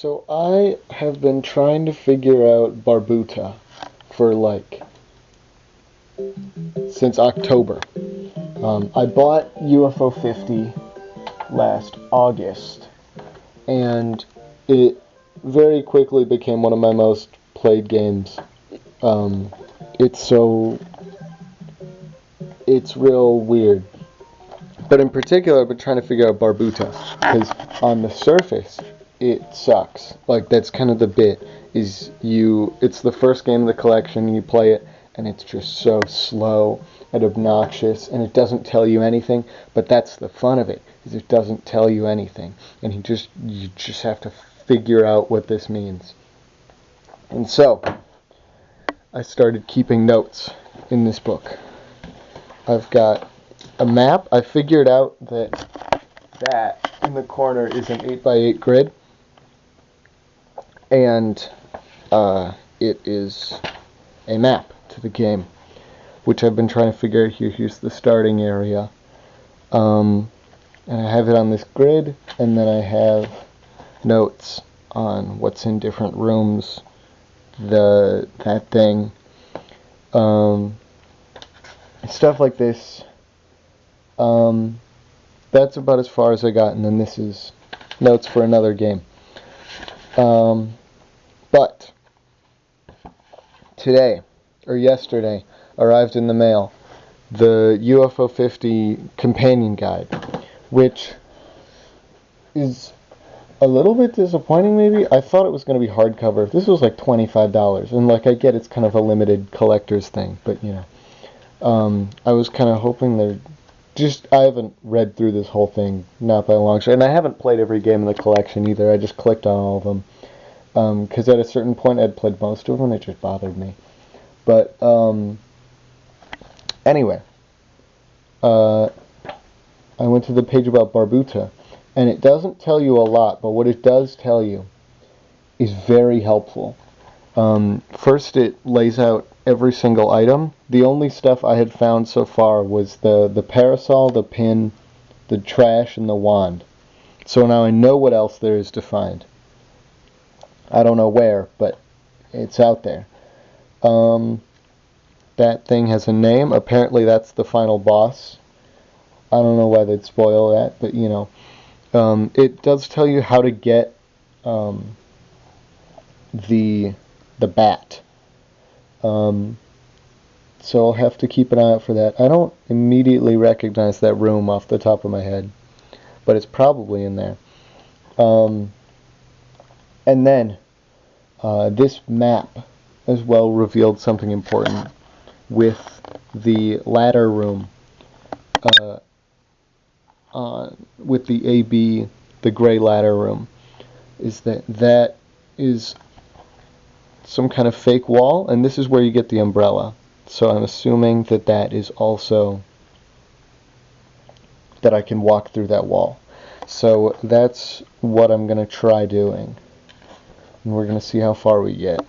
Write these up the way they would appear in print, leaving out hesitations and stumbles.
So I have been trying to figure out Barbuta for since October. I bought UFO 50 last August, and it very quickly became one of my most played games. Um, it's it's real weird. But in particular, I've been trying to figure out Barbuta, because on the surface, it sucks. Like, that's kind of the bit, it's the first game of the collection, you play it, and it's just so slow and obnoxious, and it doesn't tell you anything, but that's the fun of it, is it doesn't tell you anything, and you just have to figure out what this means. And so, I started keeping notes in this book. I've got a map. I figured out that in the corner is an 8x8 grid, and it is a map to the game, which I've been trying to figure out here. Here's the starting area, and I have it on this grid, and then I have notes on what's in different rooms, that thing, stuff like this. That's about as far as I got, and then this is notes for another game. But today, or yesterday, arrived in the mail the UFO 50 companion guide, which is a little bit disappointing maybe. I thought it was going to be hardcover. This was like $25, and I get it's kind of a limited collector's thing, but I was kind of hoping I haven't read through this whole thing, not by a long shot, and I haven't played every game in the collection either. I just clicked on all of them, because at a certain point I'd played most of them, and it just bothered me. But, anyway, I went to the page about Barbuta, and it doesn't tell you a lot, but what it does tell you is very helpful. First, it lays out every single item. The only stuff I had found so far was the parasol, the pin, the trash, and the wand. So now I know what else there is to find. I don't know where, but it's out there. That thing has a name. Apparently that's the final boss. I don't know why they'd spoil that, but it does tell you how to get the bat. So I'll have to keep an eye out for that. I don't immediately recognize that room off the top of my head, but it's probably in there. And then this map as well revealed something important with the ladder room, with the AB, the gray ladder room, is that is some kind of fake wall, and this is where you get the umbrella. So I'm assuming that is also that I can walk through that wall. So that's what I'm going to try doing, and we're going to see how far we get.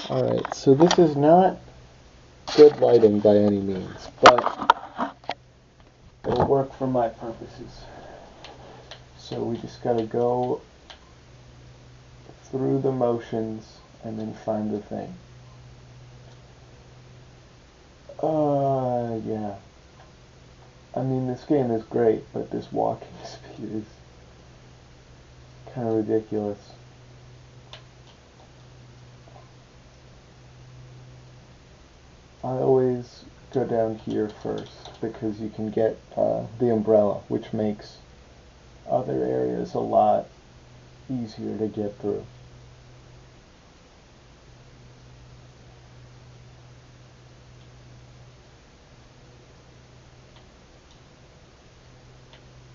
Alright, so this is not good lighting by any means, but it'll work for my purposes. So we just gotta go through the motions and then find the thing. Yeah. I mean, this game is great, but this walking speed is kind of ridiculous. I always go down here first because you can get the umbrella, which makes other areas a lot easier to get through.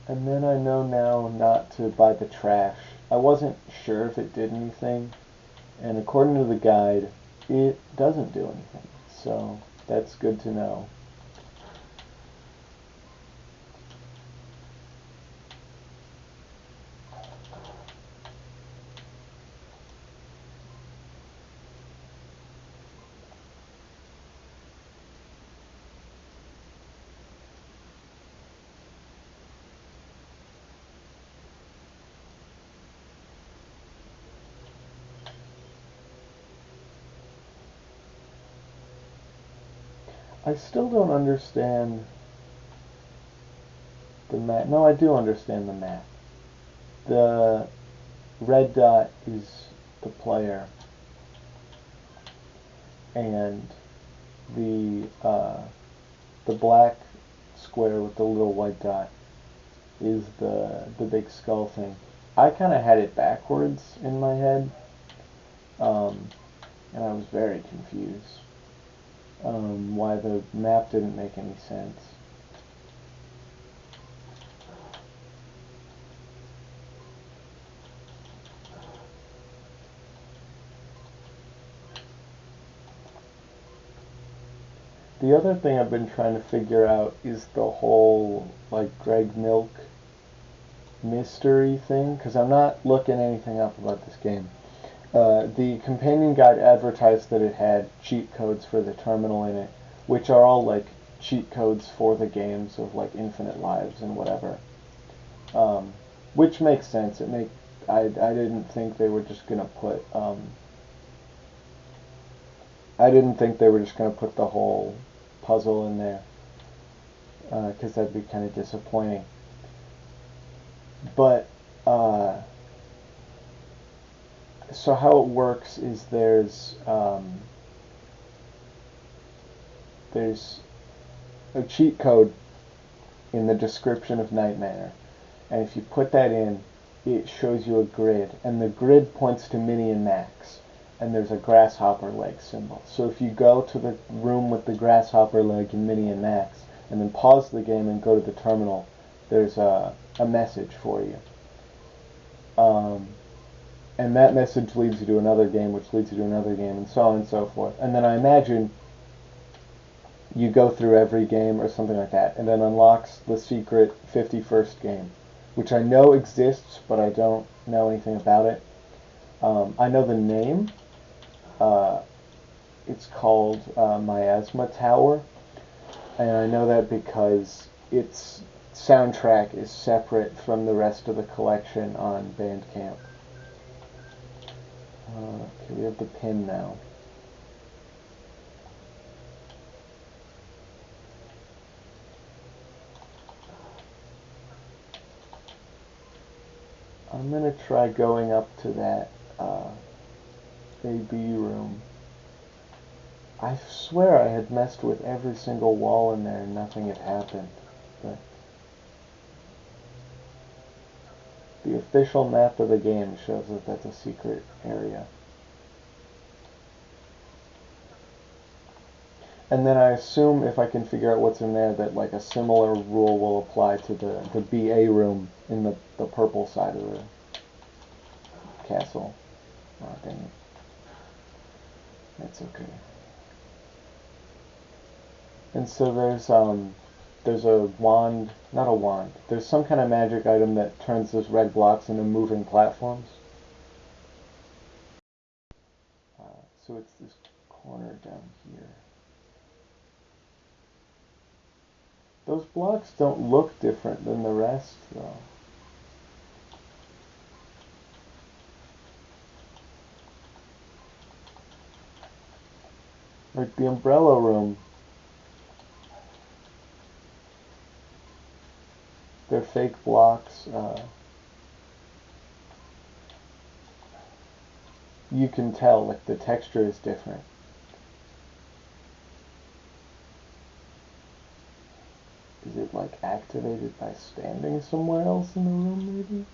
And then I know now not to buy the trash. I wasn't sure if it did anything, and according to the guide, it doesn't do anything. So that's good to know. I still don't understand the map. No, I do understand the map. The red dot is the player, and the black square with the little white dot is the big skull thing. I kind of had it backwards in my head, and I was very confused why the map didn't make any sense. The other thing I've been trying to figure out is the whole, like, Greg Milk mystery thing, because I'm not looking anything up about this game. The companion guide advertised that it had cheat codes for the terminal in it, which are all, like, cheat codes for the games of, like, infinite lives and whatever. Which makes sense. I didn't think they were just gonna put, I didn't think they were just gonna put the whole puzzle in there, because that'd be kind of disappointing. But so how it works is there's a cheat code in the description of Nightmare, and if you put that in, it shows you a grid, and the grid points to Mini and Max, and there's a grasshopper leg symbol. So if you go to the room with the grasshopper leg and Mini and Max, and then pause the game and go to the terminal, there's a message for you. And that message leads you to another game, which leads you to another game, and so on and so forth. And then I imagine you go through every game or something like that, and then unlocks the secret 51st game, which I know exists, but I don't know anything about it. I know the name. It's called Miasma Tower, and I know that because its soundtrack is separate from the rest of the collection on Bandcamp. Okay, we have the pin now. I'm gonna try going up to that AB room. I swear I had messed with every single wall in there and nothing had happened. But the official map of the game shows that that's a secret area. And then I assume if I can figure out what's in there that like a similar rule will apply to the BA room in the purple side of the castle. Oh, dang it. That's okay. And so there's a wand, not a wand, there's some kind of magic item that turns those red blocks into moving platforms. So it's this corner down here. Those blocks don't look different than the rest, though. Like the umbrella room, they're fake blocks. You can tell, like, the texture is different. Is it, like, activated by standing somewhere else in the room, maybe?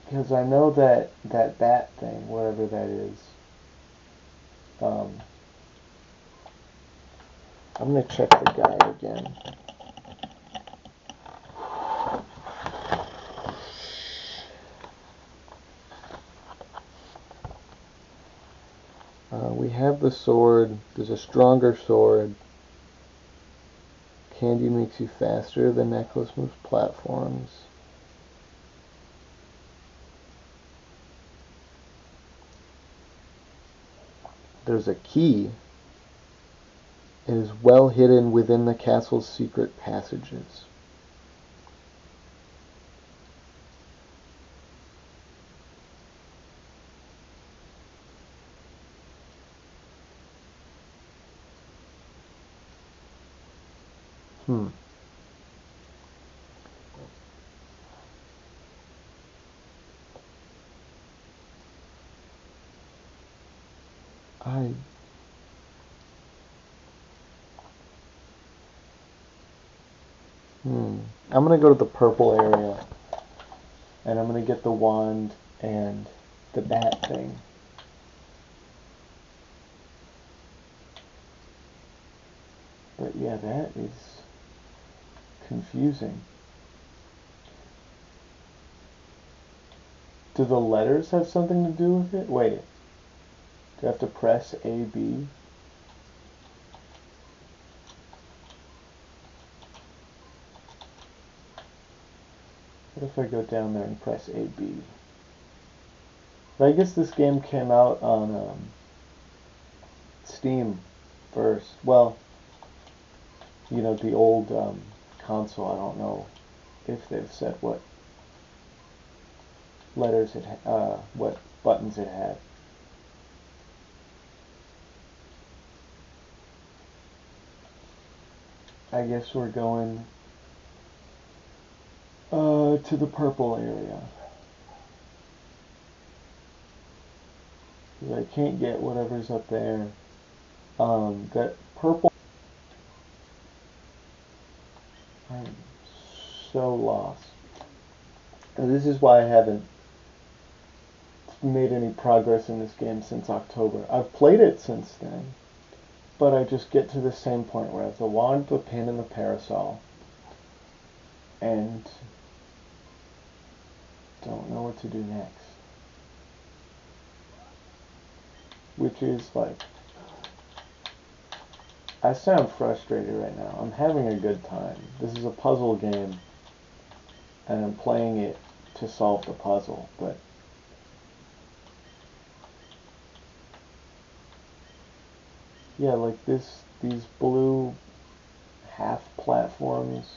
Because I know that bat thing, whatever that is, I'm going to check the guide again. We have the sword. There's a stronger sword. Candy makes you faster. The necklace moves platforms. There's a key. It is well hidden within the castle's secret passages. Hmm. I I'm gonna go to the purple area, and I'm gonna get the wand and the bat thing. But yeah, that is confusing. Do the letters have something to do with it? Wait. Do I have to press A, B? What if I go down there and press A, B? But I guess this game came out on Steam first. Well, you know, the old console. I don't know if they've said what letters it, what buttons it had. I guess we're going to the purple area. Because I can't get whatever's up there. That purple. I'm so lost. And this is why I haven't made any progress in this game since October. I've played it since then, but I just get to the same point where I have the wand, the pin, and the parasol, and don't know what to do next. Which is like, I sound frustrated right now. I'm having a good time. This is a puzzle game, and I'm playing it to solve the puzzle, but yeah, like these blue half platforms.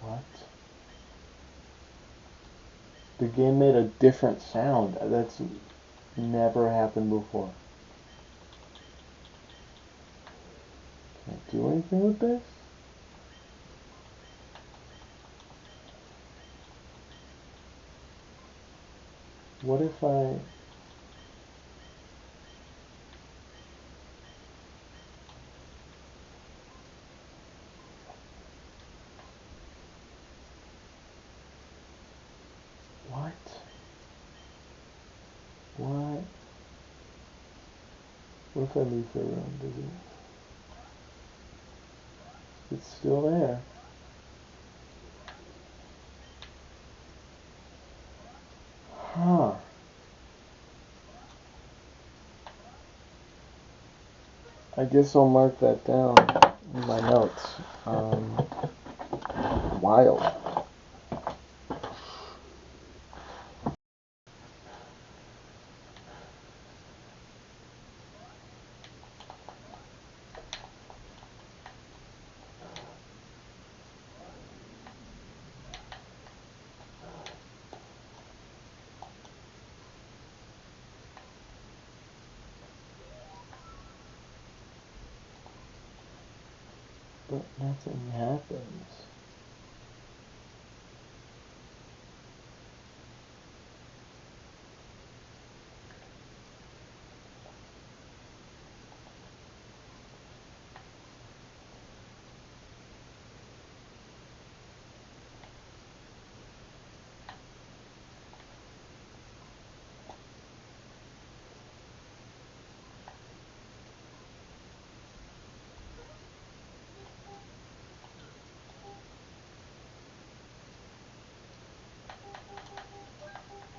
What? The game made a different sound. That's never happened before. Can't do anything with this? What if I... What? What? What if I leave the room? Does it... It's still there. Huh. I guess I'll mark that down in my notes. Wild. But nothing happens.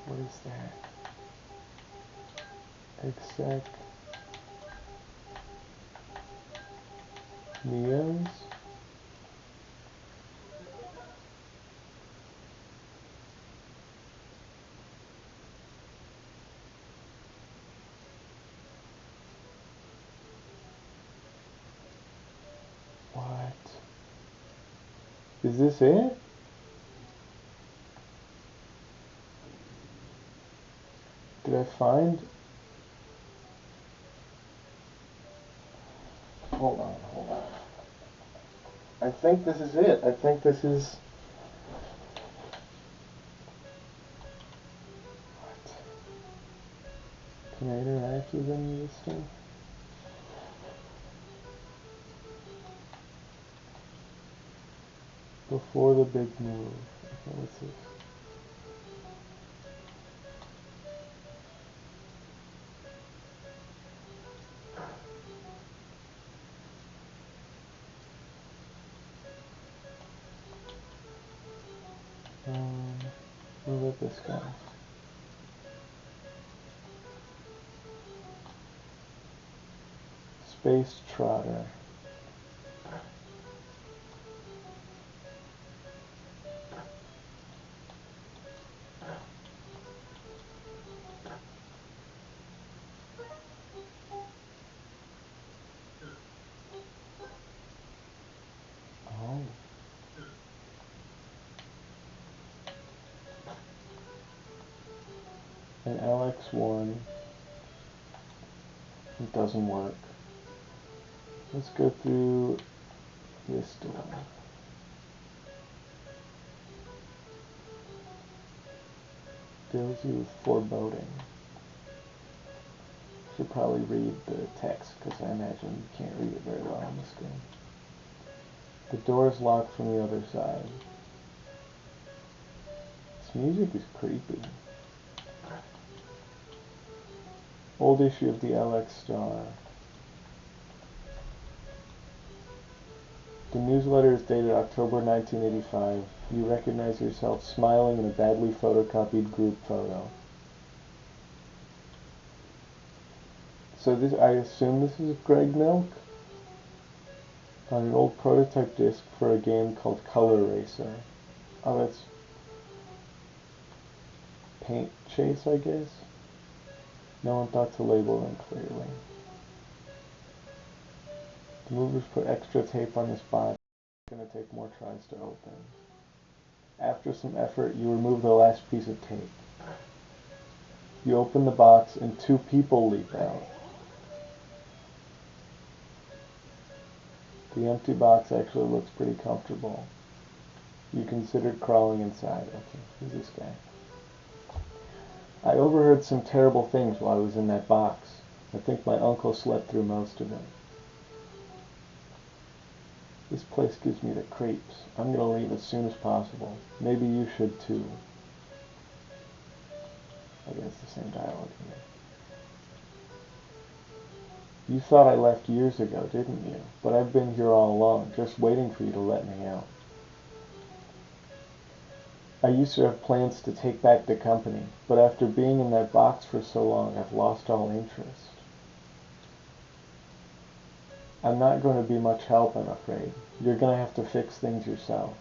What is that? Exec Neos? What? Is this it? Did I find... think this is it. I think this is... What? Can I interact with any of this stuff? Before the big move. Okay, what's this? What about this guy? Space Trotter. Oh. An LX1. It doesn't work. Let's go through this door. Fills you with foreboding. Should probably read the text because I imagine you can't read it very well on the screen. The door is locked from the other side. This music is creepy. Old issue of the LX Star. The newsletter is dated October 1985. You recognize yourself smiling in a badly photocopied group photo. So this, I assume this is Greg Milk? On an old prototype disc for a game called Color Racer. Oh, that's Paint Chase, I guess? No one thought to label them clearly. The movers put extra tape on this box. It's going to take more tries to open. After some effort, you remove the last piece of tape. You open the box and two people leap out. The empty box actually looks pretty comfortable. You considered crawling inside. Okay, who's this guy? I overheard some terrible things while I was in that box. I think my uncle slept through most of it. This place gives me the creeps. I'm gonna leave as soon as possible. Maybe you should too. I guess the same dialogue here. You thought I left years ago, didn't you? But I've been here all along, just waiting for you to let me out. I used to have plans to take back the company, but after being in that box for so long, I've lost all interest. I'm not going to be much help, I'm afraid. You're going to have to fix things yourself.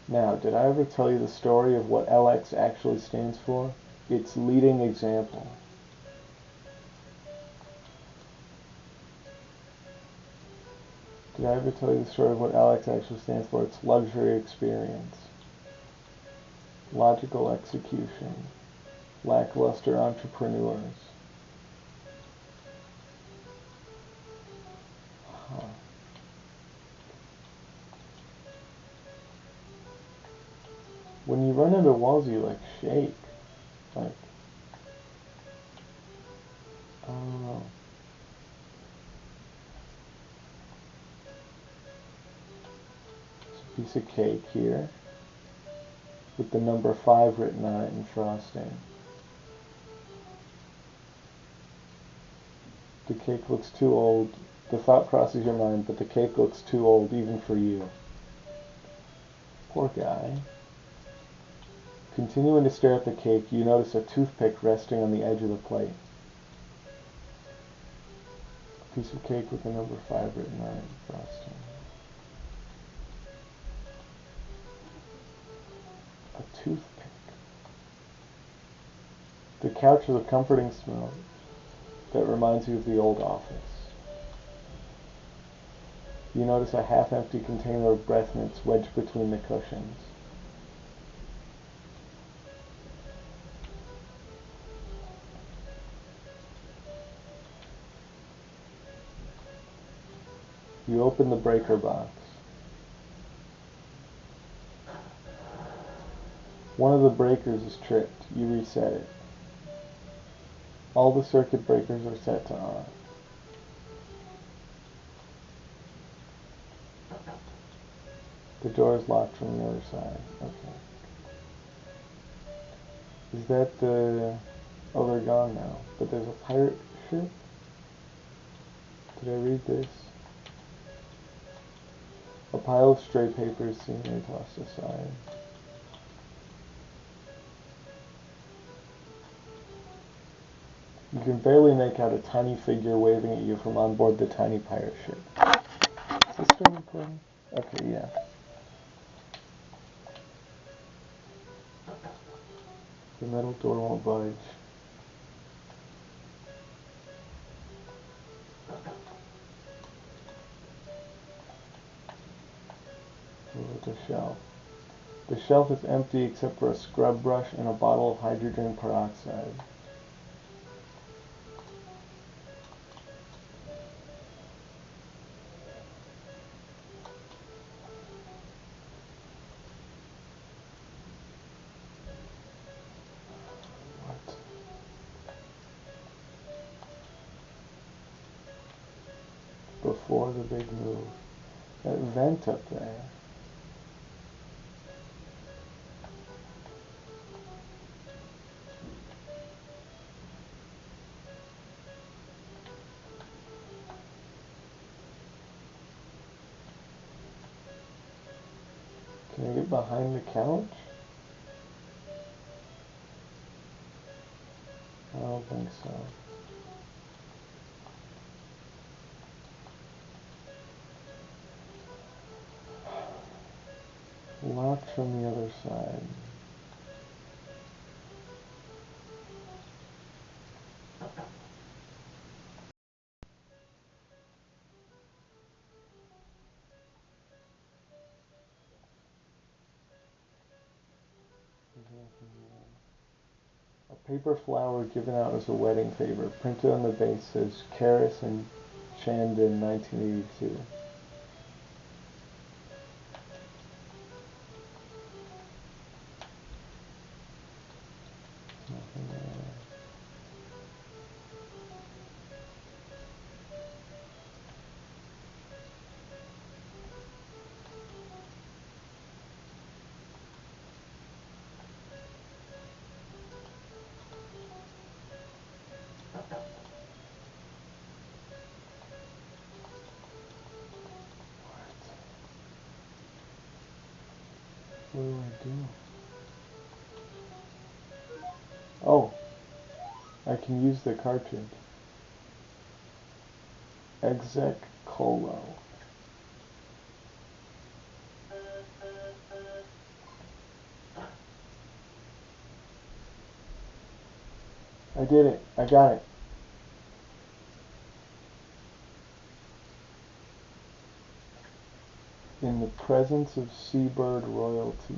Now, did I ever tell you the story of what LX actually stands for? It's leading example. Did I ever tell you the story of what LX actually stands for? It's luxury experience. Logical execution. Lackluster entrepreneurs. Huh. When you run into walls, you like shake. Like, I don't know. There's a piece of cake here with the number 5 written on it in frosting. The cake looks too old. The thought crosses your mind, but the cake looks too old even for you. Poor guy. Continuing to stare at the cake, you notice a toothpick resting on the edge of the plate. A piece of cake with the number 5 written on it in frosting. A toothpick. The couch has a comforting smell that reminds you of the old office. You notice a half-empty container of breath mints wedged between the cushions. You open the breaker box. One of the breakers is tripped. You reset it. All the circuit breakers are set to on. The door is locked from the other side. Okay. Is that the... Oh, they're gone now. But there's a pirate ship? Did I read this? A pile of stray papers seemingly tossed aside. You can barely make out a tiny figure waving at you from on board the tiny pirate ship. Is this still recording? Okay, yeah. The metal door won't budge. Move at the shelf. The shelf is empty except for a scrub brush and a bottle of hydrogen peroxide. What? Before the big move. That vent up there. Can I get behind the couch? I don't think so. Locked from the other side. A paper flower given out as a wedding favor. Printed on the base says Karis and Chandon 1982. Nothing there. What do I do? Oh, I can use the cartridge. Exec Colo. I did it. I got it. In the presence of seabird royalty.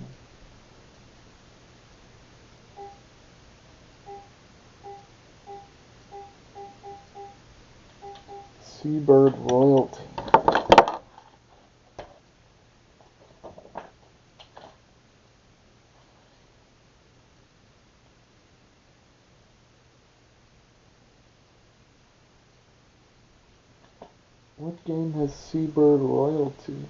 Seabird royalty. What game has seabird royalty?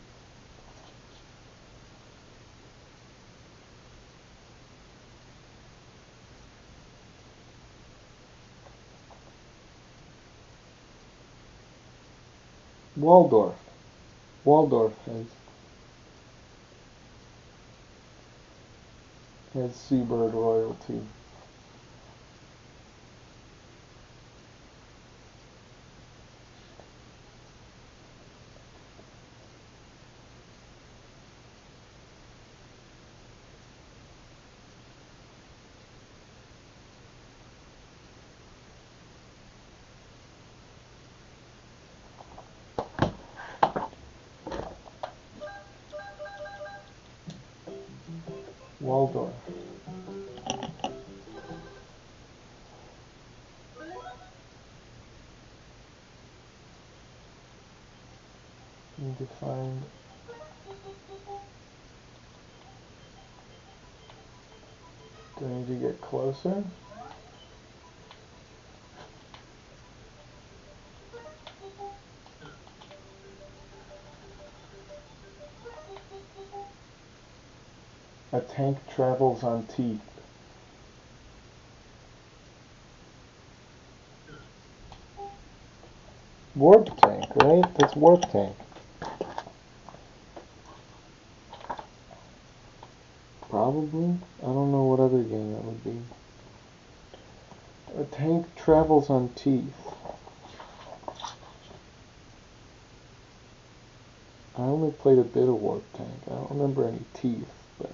Waldorf. Waldorf has seabird royalty. Waldorf. Do I need to get closer? A tank travels on teeth. Warp tank, right? That's warp tank. Probably. I don't know what other game that would be. A tank travels on teeth. I only played a bit of Warp Tank. I don't remember any teeth, but...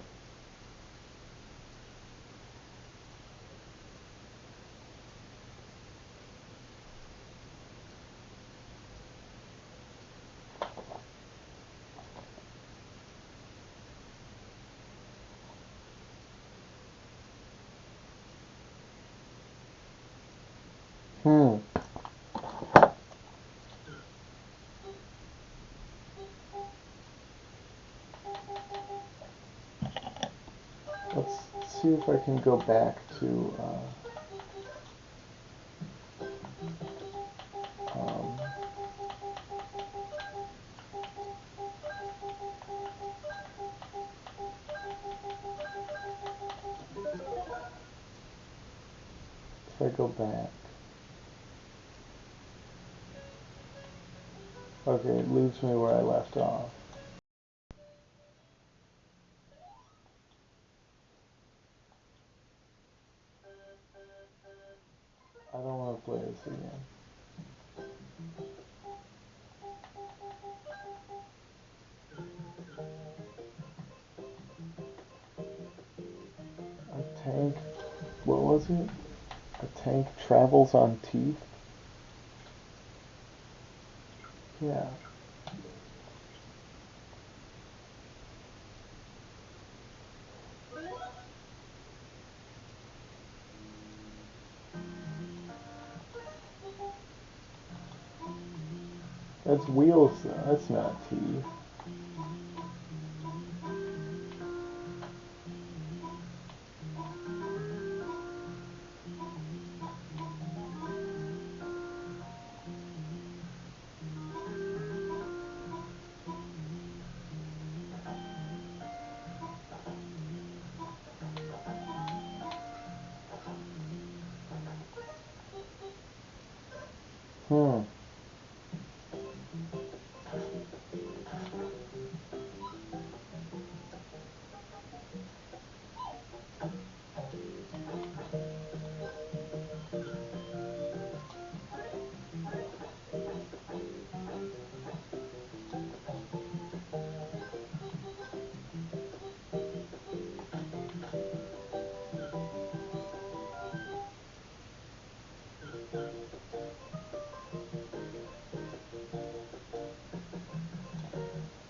Let's see if I can go back to... if I go back... Okay, it leaves me where I left off. I don't want to play this again. A tank... What was it? A tank travels on teeth? Yeah. That's wheels, though. That's not teeth.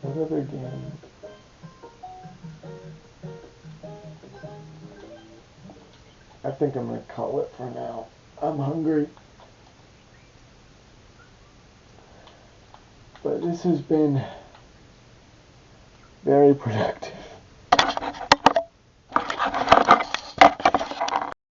What other game? I think I'm going to call it for now. I'm hungry. But this has been very productive.